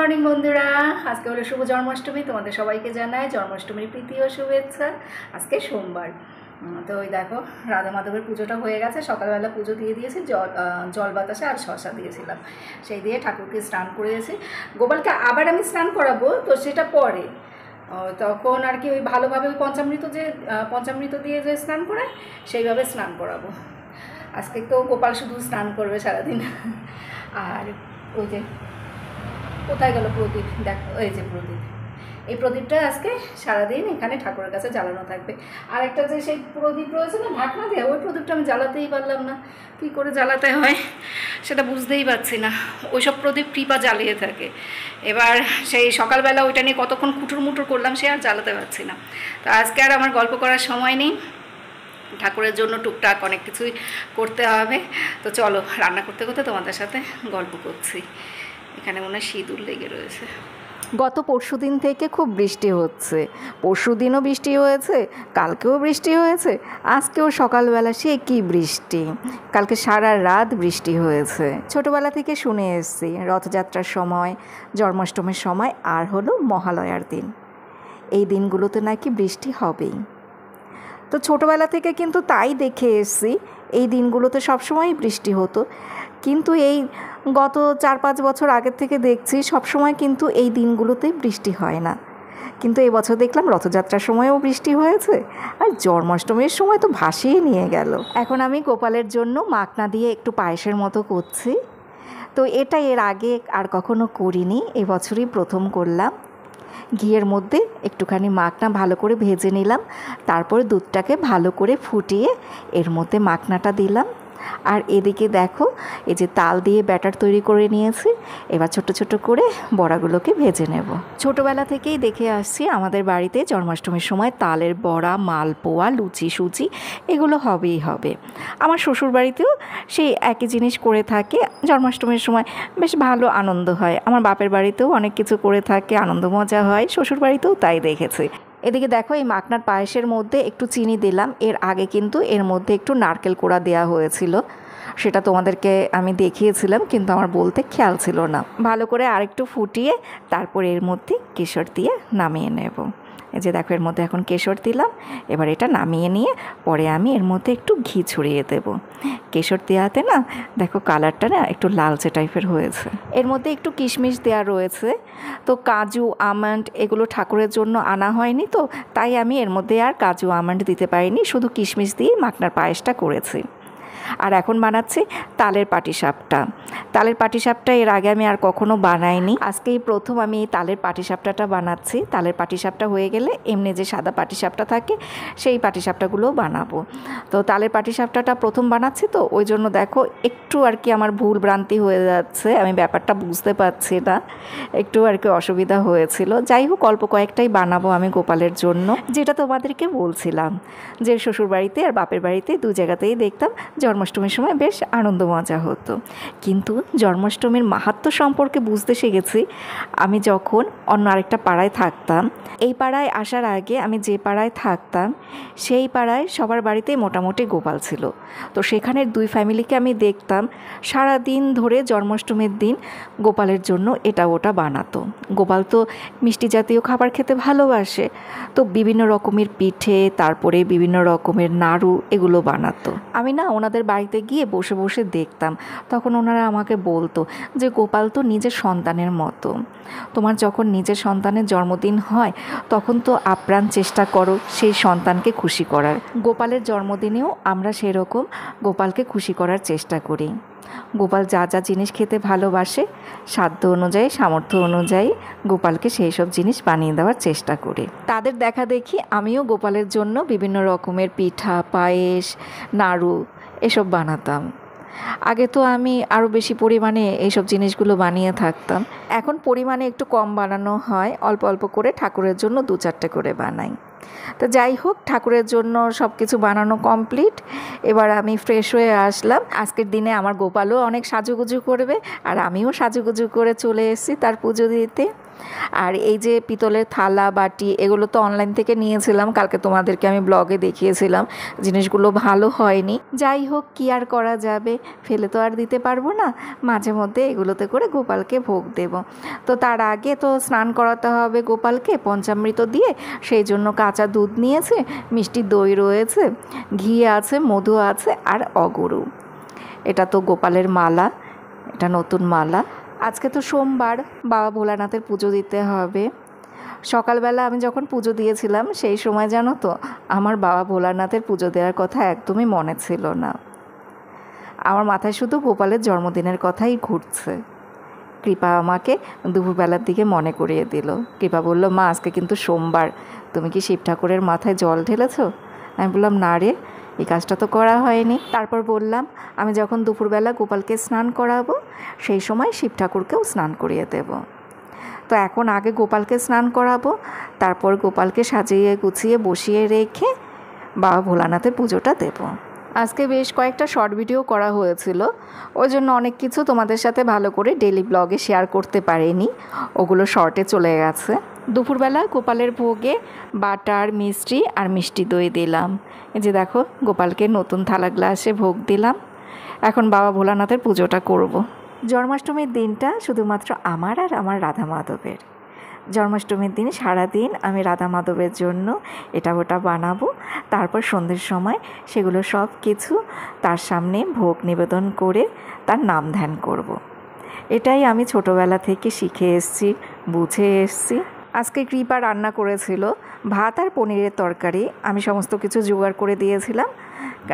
Morning বন্ধুরা, আজকে হলো শুভ জন্মাষ্টমী। তোমাদের সবাইকে জানাই জন্মাষ্টমীর প্রীতি ও শুভেচ্ছা। আজকে সোমবার। তো ওই দেখো রাধা মাধবের পুজোটা হয়ে গেছে। সকালবেলা পুজো দিয়ে দিয়েছি, জল বাতাসে আর শশা দিয়েছিলাম, সেই দিয়ে ঠাকুরকে স্নান করিয়েছি। গোপালকে আবার আমি স্নান করাবো, তো সেটা পরে। তখন আর কি ওই ভালোভাবে ওই পঞ্চামৃত দিয়ে যে স্নান করায় সেইভাবে স্নান করাবো। আজকে তো গোপাল শুধু স্নান করবে সারাদিন। আর ওই যে কোথায় গেল প্রদীপ, দেখো এই যে প্রদীপ, এই প্রদীপটা আজকে সারাদিন এখানে ঠাকুরের কাছে জ্বালানো থাকবে। আর একটা যে সেই প্রদীপ রয়েছে না ঢাকনা দিয়ে, ওই প্রদীপটা আমি জ্বালাতেই পারলাম না। কী করে জ্বালাতে হয় সেটা বুঝতেই পারছি না। ওইসব প্রদীপ কৃপা জ্বালিয়ে থাকে। এবার সেই সকালবেলা ওইটা নিয়ে কতক্ষণ খুঁটুর মুটুর করলাম, সে আর জ্বালাতে পারছি না। তো আজকে আর আমার গল্প করার সময় নেই, ঠাকুরের জন্য টুকটাক অনেক কিছুই করতে হবে। তো চলো, রান্না করতে করতে তোমাদের সাথে গল্প করছি। এখানে মনে হয় সিঁদুর লেগে রয়েছে। গত পরশুদিন থেকে খুব বৃষ্টি হচ্ছে। পরশুদিনও বৃষ্টি হয়েছে, কালকেও বৃষ্টি হয়েছে, আজকেও সকালবেলা সে কি বৃষ্টি। কালকে সারা রাত বৃষ্টি হয়েছে। ছোটোবেলা থেকে শুনে এসেছি রথযাত্রার সময়, জন্মাষ্টমীর সময় আর হলো মহালয়ার দিন, এই দিনগুলোতে নাকি বৃষ্টি হবেই। তো ছোটোবেলা থেকে কিন্তু তাই দেখে এসেছি, এই দিনগুলোতে সবসময়ই বৃষ্টি হতো। কিন্তু এই গত 4-5 বছর আগের থেকে দেখছি সবসময় কিন্তু এই দিনগুলোতে বৃষ্টি হয় না। কিন্তু এবছর দেখলাম রথযাত্রার সময়ও বৃষ্টি হয়েছে, আর জন্মাষ্টমীর সময় তো ভাসিয়ে নিয়ে গেল। এখন আমি গোপালের জন্য মাখনা দিয়ে একটু পায়েসের মতো করছি। তো এটা এর আগে আর কখনো করিনি, এবছরই প্রথম করলাম। ঘিয়ের মধ্যে একটুখানি মাখনা ভালো করে ভেজে নিলাম, তারপরে দুধটাকে ভালো করে ফুটিয়ে এর মধ্যে মাখনাটা দিলাম। আর এদিকে দেখো এই যে তাল দিয়ে ব্যাটার তৈরি করে নিয়েছি। এবার ছোট ছোট করে বড়াগুলোকে ভেজে নেব। ছোটোবেলা থেকেই দেখে আসছি আমাদের বাড়িতে জন্মাষ্টমীর সময় তালের বড়া, মালপোয়া, লুচি সুচি এগুলো হবেই হবে। আমার শ্বশুর বাড়িতেও সেই একই জিনিস করে থাকে। জন্মাষ্টমীর সময় বেশ ভালো আনন্দ হয়। আমার বাপের বাড়িতেও অনেক কিছু করে থাকে, আনন্দ মজা হয়। শ্বশুর বাড়িতেও তাই দেখেছি। এদিকে দেখো এই মাখনার পায়েসের মধ্যে একটু চিনি দিলাম। এর আগে কিন্তু এর মধ্যে একটু নারকেল কোড়া দেওয়া হয়েছিল, সেটা তোমাদেরকে আমি দেখিয়েছিলাম, কিন্তু আমার বলতে খেয়াল ছিল না। ভালো করে আরেকটু ফুটিয়ে তারপর এর মধ্যে কেশর দিয়ে নামিয়ে নেব। এই যে দেখো এর মধ্যে এখন কেশর দিলাম। এবার এটা নামিয়ে নিয়ে পরে আমি এর মধ্যে একটু ঘি ছড়িয়ে দেব। কেশর দেওয়াতে না দেখো কালারটা না একটু লালচে টাইপের হয়েছে। এর মধ্যে একটু কিশমিশ দেওয়া রয়েছে। তো কাজু, আমন্ড এগুলো ঠাকুরের জন্য আনা হয়নি, তো তাই আমি এর মধ্যে আর কাজু আমন্ড দিতে পারিনি, শুধু কিশমিশ দিয়ে মাখনার পায়েসটা করেছি। আর এখন বানাচ্ছি তালের পাটিসাপটা। তালের পাটিসাপটা এর আগে আমি আর কখনো বানাইনি, আজকেই প্রথম আমি এই তালের পাটিসাপটাটা বানাচ্ছি। তালের পাটিসাপটা হয়ে গেলে এমনি যে সাদা পাটিসাপটা থাকে সেই পাটিসাপটাগুলোও বানাবো। তো তালের পাটিসাপটাটা প্রথম বানাচ্ছি, তো ওই জন্য দেখো একটু আর কি আমার ভুল ভ্রান্তি হয়ে যাচ্ছে, আমি ব্যাপারটা বুঝতে পারছি না, একটু আর কি অসুবিধা হয়েছিল। যাই হোক অল্প কয়েকটাই বানাবো আমি গোপালের জন্য। যেটা তোমাদেরকে বলছিলাম যে শ্বশুরবাড়িতে আর বাপের বাড়িতে দু জায়গাতেই দেখতাম জন্মাষ্টমীর সময় বেশ আনন্দ মজা হতো। কিন্তু জন্মাষ্টমীর মাহাত্ম্য সম্পর্কে বুঝতে শিখেছি আমি যখন অন্য আরেকটা পাড়ায় থাকতাম। এই পাড়ায় আসার আগে আমি যে পাড়ায় থাকতাম সেই পাড়ায় সবার বাড়িতে মোটামুটি গোপাল ছিল। তো সেখানের দুই ফ্যামিলিকে আমি দেখতাম সারা দিন ধরে জন্মাষ্টমীর দিন গোপালের জন্য এটা ওটা বানাতো। গোপাল তো মিষ্টি জাতীয় খাবার খেতে ভালোবাসে, তো বিভিন্ন রকমের পিঠে, তারপরে বিভিন্ন রকমের নাড়ু এগুলো বানাতো। আমি না ওনাদের বাড়িতে গিয়ে বসে বসে দেখতাম। তখন ওনারা আমাকে বলতো যে গোপাল তো নিজের সন্তানের মতো, তোমার যখন নিজের সন্তানের জন্মদিন হয় তখন তো আপ্রাণ চেষ্টা করো সেই সন্তানকে খুশি করার। গোপালের জন্মদিনেও আমরা সেরকম গোপালকে খুশি করার চেষ্টা করি। গোপাল যা যা জিনিস খেতে ভালোবাসে সাধ্য অনুযায়ী, সামর্থ্য অনুযায়ী গোপালকে সেই সব জিনিস বানিয়ে দেওয়ার চেষ্টা করি। তাদের দেখা দেখি আমিও গোপালের জন্য বিভিন্ন রকমের পিঠা, পায়েস, নাড়ু এসব বানাতাম। আগে তো আমি আরও বেশি পরিমাণে এইসব জিনিসগুলো বানিয়ে থাকতাম। এখন পরিমাণে একটু কম বানানো হয়, অল্প অল্প করে ঠাকুরের জন্য 2-4টে করে বানাই। তো যাই হোক, ঠাকুরের জন্য সব কিছু বানানো কমপ্লিট। এবার আমি ফ্রেশ হয়ে আসলাম। আজকের দিনে আমার গোপালও অনেক সাজুগুজু করবে, আর আমিও সাজুগুজু করে চলে এসেছি তার পুজো দিতে। আর এই যে পিতলের থালা বাটি এগুলো তো অনলাইন থেকে নিয়েছিলাম, কালকে তোমাদেরকে আমি ব্লগে দেখিয়েছিলাম, জিনিসগুলো ভালো হয়নি। যাই হোক, কি আর করা যাবে, ফেলে তো আর দিতে পারবো না, মাঝে মধ্যে এগুলোতে করে গোপালকে ভোগ দেব। তো তার আগে তো স্নান করাতে হবে গোপালকে পঞ্চামৃত দিয়ে, সেই জন্য কাঁচা দুধ নিয়েছে, মিষ্টি দই রয়েছে, ঘি আছে, মধু আছে আর অগুরু। এটা তো গোপালের মালা, এটা নতুন মালা। আজকে তো সোমবার, বাবা ভোলানাথের পুজো দিতে হবে। সকালবেলা আমি যখন পুজো দিয়েছিলাম সেই সময় জানো তো আমার বাবা ভোলানাথের পুজো দেওয়ার কথা একদমই মনে ছিল না। আমার মাথায় শুধু গোপালের জন্মদিনের কথাই ঘুরছে। কৃপা আমাকে দুপুরবেলার দিকে মনে করিয়ে দিল। কৃপা বলল, মা আজকে কিন্তু সোমবার, তুমি কি শিব ঠাকুরের মাথায় জল ঢেলেছো? আমি বললাম, না রে, এই কাজটা তো করা হয়নি। তারপর বললাম, আমি যখন দুপুরবেলা গোপালকে স্নান করাবো সেই সময় শিব ঠাকুরকেও স্নান করিয়ে দেব। তো এখন আগে গোপালকে স্নান করাবো, তারপর গোপালকে সাজিয়ে গুছিয়ে বসিয়ে রেখে বাবা ভোলানাথের পুজোটা দেব। আজকে বেশ কয়েকটা শর্ট ভিডিও করা হয়েছিল, ওই জন্য অনেক কিছু তোমাদের সাথে ভালো করে ডেলি ব্লগে শেয়ার করতে পারিনি, ওগুলো শর্টে চলে গেছে। দুপুরবেলা গোপালের ভোগে বাটার, মিষ্টি আর মিষ্টি দই দিলাম। এই যে দেখো, গোপালকে নতুন থালা গ্লাসে ভোগ দিলাম। এখন বাবা ভোলানাথের পুজোটা করব। জন্মাষ্টমীর দিনটা শুধুমাত্র আমার আর আমার রাধা মাধবের। জন্মাষ্টমীর দিন সারাদিন আমি রাধা মাধবের জন্য এটা ওটা বানাবো, তারপর সন্ধ্যের সময় সেগুলো সব কিছু তার সামনে ভোগ নিবেদন করে তার নাম ধ্যান করব। এটাই আমি ছোটোবেলা থেকে শিখে এসেছি, বুঝে এসেছি। আজকে কৃপা রান্না করেছিল ভাত আর পনিরের তরকারি, আমি সমস্ত কিছু জোগাড় করে দিয়েছিলাম,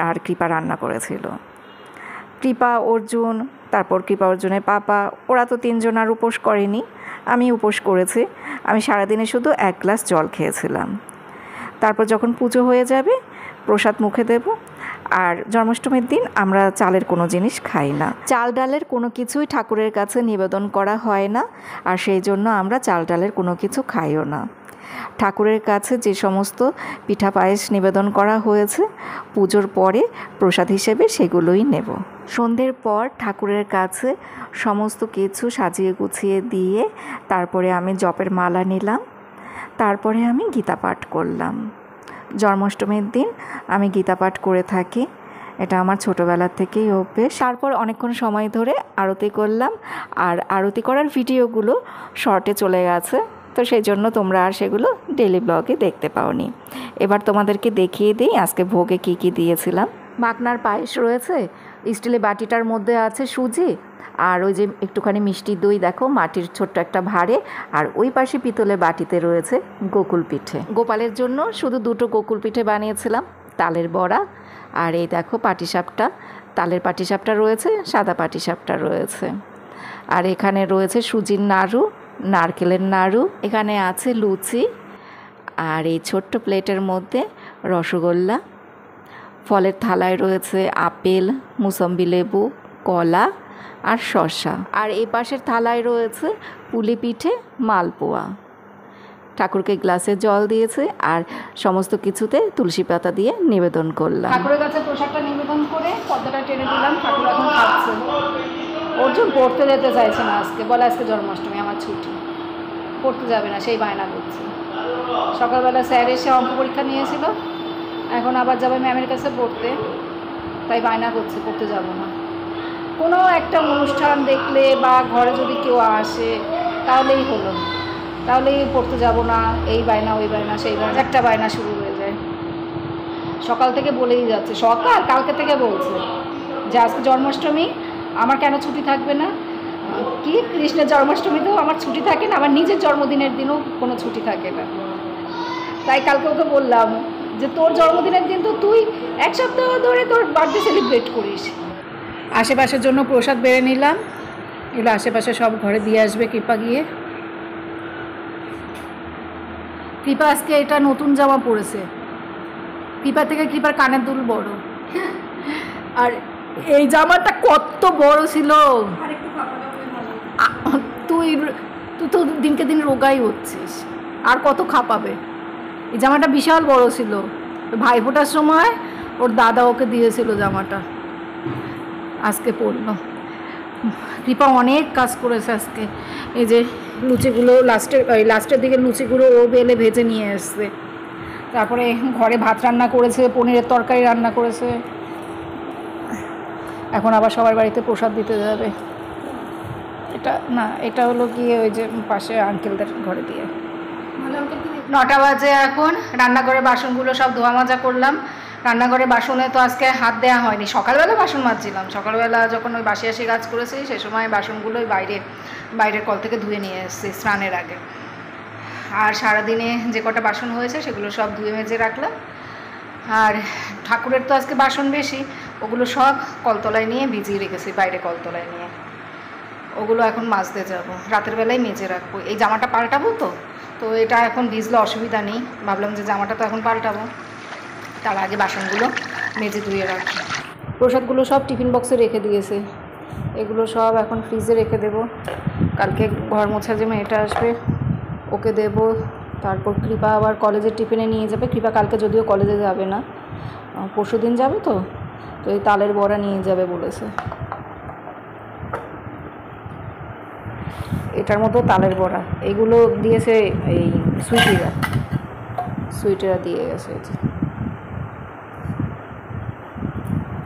আর কৃপা রান্না করেছিল। কৃপা, অর্জুন, তারপর কৃপা অর্জুনের পাপা, ওরা তো তিনজন আর উপোস করেনি, আমি উপোস করেছি। আমি সারাদিনে শুধু 1 গ্লাস জল খেয়েছিলাম। তারপর যখন পুজো হয়ে যাবে প্রসাদ মুখে দেব। আর জন্মাষ্টমীর দিন আমরা চালের কোনো জিনিস খাই না, চাল ডালের কোনো কিছুই ঠাকুরের কাছে নিবেদন করা হয় না, আর সেই জন্য আমরা চাল ডালের কোনো কিছু খাইও না। ঠাকুরের কাছে যে সমস্ত পিঠা পায়েস নিবেদন করা হয়েছে পুজোর পরে প্রসাদ হিসেবে সেগুলোই নেব। সন্ধ্যের পর ঠাকুরের কাছে সমস্ত কিছু সাজিয়ে গুছিয়ে দিয়ে তারপরে আমি জপের মালা নিলাম, তারপরে আমি গীতা পাঠ করলাম। জন্মাষ্টমীর দিন আমি গীতা পাঠ করে থাকি, এটা আমার ছোটোবেলার থেকেই অভ্যেস। তারপর অনেকক্ষণ সময় ধরে আরতি করলাম, আর আরতি করার ভিডিওগুলো শর্টে চলে গেছে, তো সেই জন্য তোমরা আর সেগুলো ডেলি ব্লগে দেখতে পাওনি। এবার তোমাদেরকে দেখিয়ে দিই আজকে ভোগে কি কি দিয়েছিলাম। মাখনার পায়েস রয়েছে, স্টিলের বাটিটার মধ্যে আছে সুজি, আর ওই যে একটুখানি মিষ্টি দই দেখো মাটির ছোট্ট একটা ভাঁড়ে, আর ওই পাশে পিতলের বাটিতে রয়েছে গোকুল পিঠে। গোপালের জন্য শুধু 2টো গোকুল পিঠে বানিয়েছিলাম, তালের বড়া, আর এই দেখো পাটিসাপটা, তালের পাটিসাপটা রয়েছে, সাদা পাটিসাপটা রয়েছে, আর এখানে রয়েছে সুজির নাড়ু, নারকেলের নাড়ু, এখানে আছে লুচি, আর এই ছোট্ট প্লেটের মধ্যে রসগোল্লা। ফলের থালায় রয়েছে আপেল, মুসম্বি লেবু, কলা আর শসা, আর এই পাশের থালায় রয়েছে পুলি পিঠে, মালপোয়া। ঠাকুরকে গ্লাসে জল দিয়েছে, আর সমস্ত কিছুতে তুলসী পাতা দিয়ে নিবেদন করলাম। ঠাকুরের কাছে প্রসাদটা নিবেদন করে পর্দাটা টেনে দিলাম, ঠাকুর এখন খাচ্ছে। অর্জুন পড়তে যেতে চাইছে না আজকে, বলে আজকে জন্মাষ্টমী আমার ছুটি, পড়তে যাবে না, সেই বায়না করছে। সকালবেলা স্যার এসে অঙ্ক পরীক্ষা নিয়েছিল, এখন আবার যাবে ম্যামের কাছে পড়তে, তাই বায়না করছে পড়তে যাব না। কোনো একটা অনুষ্ঠান দেখলে বা ঘরে যদি কেউ আসে তাহলেই হলো, তাহলেই পড়তে যাব না, এই বায়না ওই বায়না সেই বায়না, একটা বায়না শুরু হয়ে যায়। সকাল থেকে বলেই যাচ্ছে, কালকে থেকে বলছে যে আজকে জন্মাষ্টমী, আমার কেন ছুটি থাকবে না? কি কৃষ্ণের জন্মাষ্টমীতেও আমার ছুটি থাকে না, আমার নিজের জন্মদিনের দিনও কোনো ছুটি থাকে না। তাই কালকে ওকে বললাম যে তোর জন্মদিনের দিন তো তুই 1 সপ্তাহ ধরে তোর বার্থডে সেলিব্রেট করিস। আশেপাশের জন্য প্রসাদ বেড়ে নিলাম, এগুলো আশেপাশে সব ঘরে দিয়ে আসবে কৃপা গিয়ে। কৃপা আজকে এটা নতুন জামা পরেছে, কৃপা থেকে কৃপার কানের দুল বড়, আর এই জামাটা কত বড় ছিল। তুই তো দিনকে দিন রোগাই হচ্ছিস, আর কত খাপাবে। এই জামাটা বিশাল বড় ছিল, ভাইফোঁটার সময় ওর দাদা ওকে দিয়েছিল জামাটা, আজকে পরলো। কৃপা অনেক কাজ করেছে আজকে। এই যে লুচিগুলো লাস্টের দিকে লুচিগুলো ও বেলে ভেজে নিয়ে এসছে। তারপরে ঘরে ভাত রান্না করেছে, পনিরের তরকারি রান্না করেছে। এখন আবার সবার বাড়িতে প্রসাদ দিতে যাবে। এটা হলো গিয়ে ওই যে পাশে আঙ্কেলদের ঘরে দিয়ে। 9টা বাজে এখন। রান্নাঘরে বাসনগুলো সব ধোয়া মাজা করলাম। রান্নাঘরে বাসনে তো আজকে হাত দেওয়া হয়নি, সকালবেলা বাসন মাজছিলাম। সকালবেলা যখন ওই বাসি কাজ করেছি সে সময় বাসনগুলোই বাইরের কল থেকে ধুয়ে নিয়ে এসেছি স্নানের আগে। আর সারাদিনে যে কটা বাসন হয়েছে সেগুলো সব ধুয়ে মেজে রাখলাম। আর ঠাকুরের তো আজকে বাসন বেশি, ওগুলো সব কলতলায় নিয়ে ভিজিয়ে রেখেছি, বাইরে কলতলায় নিয়ে। ওগুলো এখন মাজতে যাব, রাতের বেলায় মেজে রাখবো। এই জামাটা পাল্টাবো তো এটা এখন ভিজলে অসুবিধা নেই, ভাবলাম যে জামাটা তো এখন পাল্টাবো, তার আগে বাসনগুলো মেজে ধুয়ে রাখি। প্রসাদগুলো সব টিফিন বক্সে রেখে দিয়েছে, এগুলো সব এখন ফ্রিজে রেখে দেবো। কালকে ঘর মোছা যে মেয়েটা আসবে ওকে দেব। তারপর কৃপা আবার কলেজের টিফিনে নিয়ে যাবে। কৃপা কালকে যদিও কলেজে যাবে না, পরশু দিন যাবে তো এই তালের বড়া নিয়ে যাবে বলেছে। এটার মতো তালের বড়া, এগুলো দিয়েছে এই সুইটিরা দিয়ে গেছে।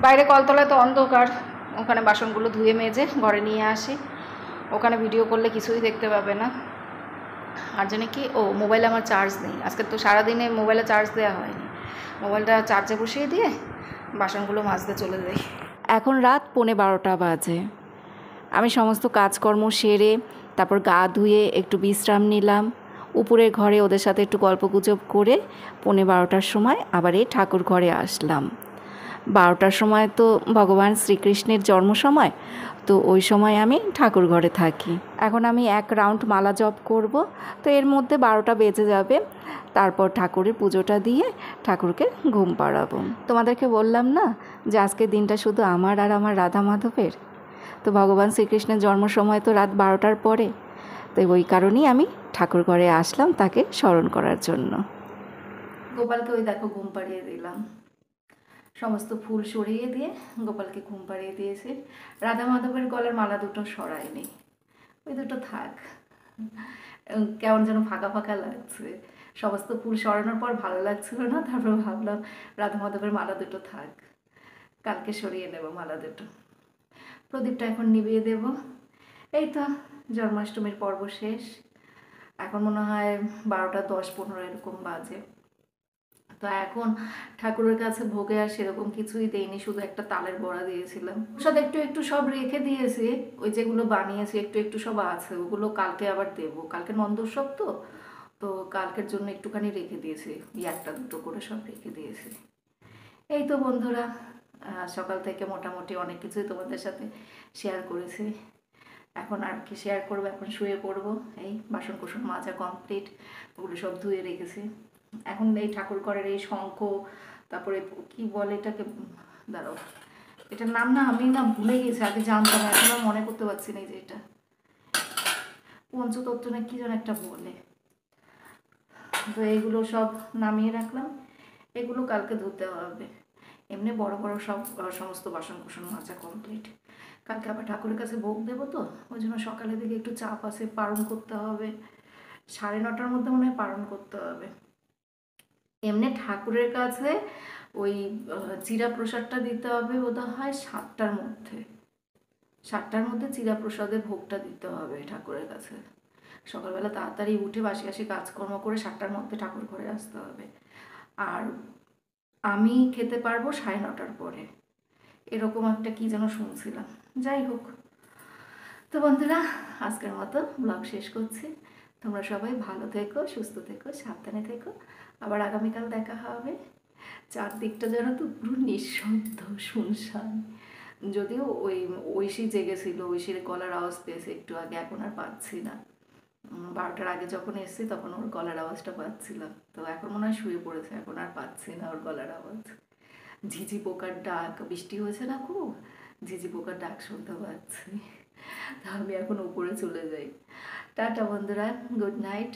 বাইরে কলতলায় তো অন্ধকার, ওখানে বাসনগুলো ধুয়ে মেজে ঘরে নিয়ে আসি। ওখানে ভিডিও করলে কিছুই দেখতে পাবে না। আর জানে কি, মোবাইলে আমার চার্জ নেই আজকে, তো সারাদিনে মোবাইলে চার্জ দেওয়া হয়নি। মোবাইলটা চার্জে বসিয়ে দিয়ে বাসনগুলো মাজতে চলে যাই। এখন রাত 11:15 বাজে। আমি সমস্ত কাজকর্ম সেরে তারপর গা ধুয়ে একটু বিশ্রাম নিলাম। উপরের ঘরে ওদের সাথে একটু গল্পগুজব করে 11:15টার সময় আবার এই ঠাকুর ঘরে আসলাম। 12টার সময় তো ভগবান শ্রীকৃষ্ণের জন্ম সময়, তো ওই সময় আমি ঠাকুর ঘরে থাকি। এখন আমি 1 রাউন্ড মালা জপ করব, তো এর মধ্যে 12টা বেজে যাবে। তারপর ঠাকুরের পুজোটা দিয়ে ঠাকুরকে ঘুম পাড়াবো। তোমাদেরকে বললাম না যে আজকের দিনটা শুধু আমার আর আমার রাধা মাধবের। তো ভগবান শ্রীকৃষ্ণের জন্ম সময় তো রাত 12টার পরে, তো ওই কারণেই আমি ঠাকুর ঘরে আসলাম তাকে স্মরণ করার জন্য। গোপালকে ওই দেখো ঘুম পাড়িয়ে দিলাম, সমস্ত ফুল সরিয়ে দিয়ে গোপালকে ঘুম পাড়িয়ে দিয়েছি। রাধা মাধবের গলার মালা দুটো সরায়নি, ওই দুটো থাক, কেমন যেন ফাঁকা ফাঁকা লাগছে। সমস্ত ফুল সরানোর পর ভালো লাগছিল না, তারপর ভাবলাম রাধা মাধবের মালা দুটো থাক, কালকে সরিয়ে নেব মালা দুটো। প্রদীপটা এখন নিভিয়ে দেব। এই তো জন্মাষ্টমীর পর্ব শেষ, এখন মনে হয় 12টা 10-15 এরকম বাজে। তো এখন ঠাকুরের কাছে ভোগে আর সেরকম কিছুই দেয়নি, শুধু একটা তালের বড়া দিয়েছিলাম। প্রসাদ একটু একটু সব রেখে দিয়েছি, ওই যেগুলো বানিয়েছি একটু একটু সব আছে, ওগুলো কালকে আবার দেবো। কালকে নন্দোৎসব তো কালকের জন্য একটুখানি রেখে দিয়েছি, একটা দুটো করে সব রেখে দিয়েছি। এই তো বন্ধুরা, সকাল থেকে মোটামুটি অনেক কিছুই তোমাদের সাথে শেয়ার করেছি। এখন আর কি শেয়ার করবো, এখন শুয়ে পড়বো। এই বাসন কুসন মাজা কমপ্লিট, ওগুলো সব ধুয়ে রেখেছি। এখন এই ঠাকুর ঘরের এই শঙ্খ, তারপরে কি বলে এটাকে, দাঁড়াও এটার নাম না আমি ভুলে গেছি, আগে জানতাম, এখন আর মনে করতে পারছি না যে এটা পঞ্চতত্ত্ব না কি যেন একটা বলে। তো এইগুলো সব নামিয়ে রাখলাম, এগুলো কালকে ধুতে হবে। এমনি বড় বড় সমস্ত বাসন কুসন মাজা কমপ্লিট। কালকে আবার ঠাকুরের কাছে ভোগ দেবো, তো ওই জন্য সকালের দিকে একটু চাপ আছে, পালন করতে হবে। 9:30টার মধ্যে মনে হয় পালন করতে হবে। এমনি ঠাকুরের কাছে ওই চিরা প্রসাদটা দিতে হবে বোধ হয় 7টার মধ্যে। 7টার মধ্যে চিরা প্রসাদের ভোগটা দিতে হবে ঠাকুরের কাছে। সকালবেলা তাড়াতাড়ি উঠে বাসি কাজকর্ম করে 7টার মধ্যে ঠাকুর ঘরে আসতে হবে। আর আমি খেতে পারবো 9:30টার পরে, এরকম একটা কি যেন শুনছিলাম। যাই হোক, তো বন্ধুরা আজকের মতো ব্লগ শেষ করছি। তোমরা সবাই ভালো থেকো, সুস্থ থেকো, সাবধানে থেকো। আবার আগামীকাল দেখা হবে। চারদিকটা যেন তো পুরো নিঃশব্দ শুনশান। যদিও ঐশী জেগেছিল, ঐশীর গলার আওয়াজ পেয়েছে একটু আগে, এখন আর পাচ্ছি না। 12টার আগে যখন এসেছি তখন ওর গলার আওয়াজটা পাচ্ছিলাম, তো এখন মনে হয় শুয়ে পড়েছে, এখন আর পাচ্ছি না ওর গলার আওয়াজ। ঝিঝি পোকার ডাক, বৃষ্টি হয়েছে না খুব, ঝিঝি পোকার ডাক শুনতে পাচ্ছি। তা আমি এখন উপরে চলে যাই। টাটা বন্ধুরা, গুড নাইট।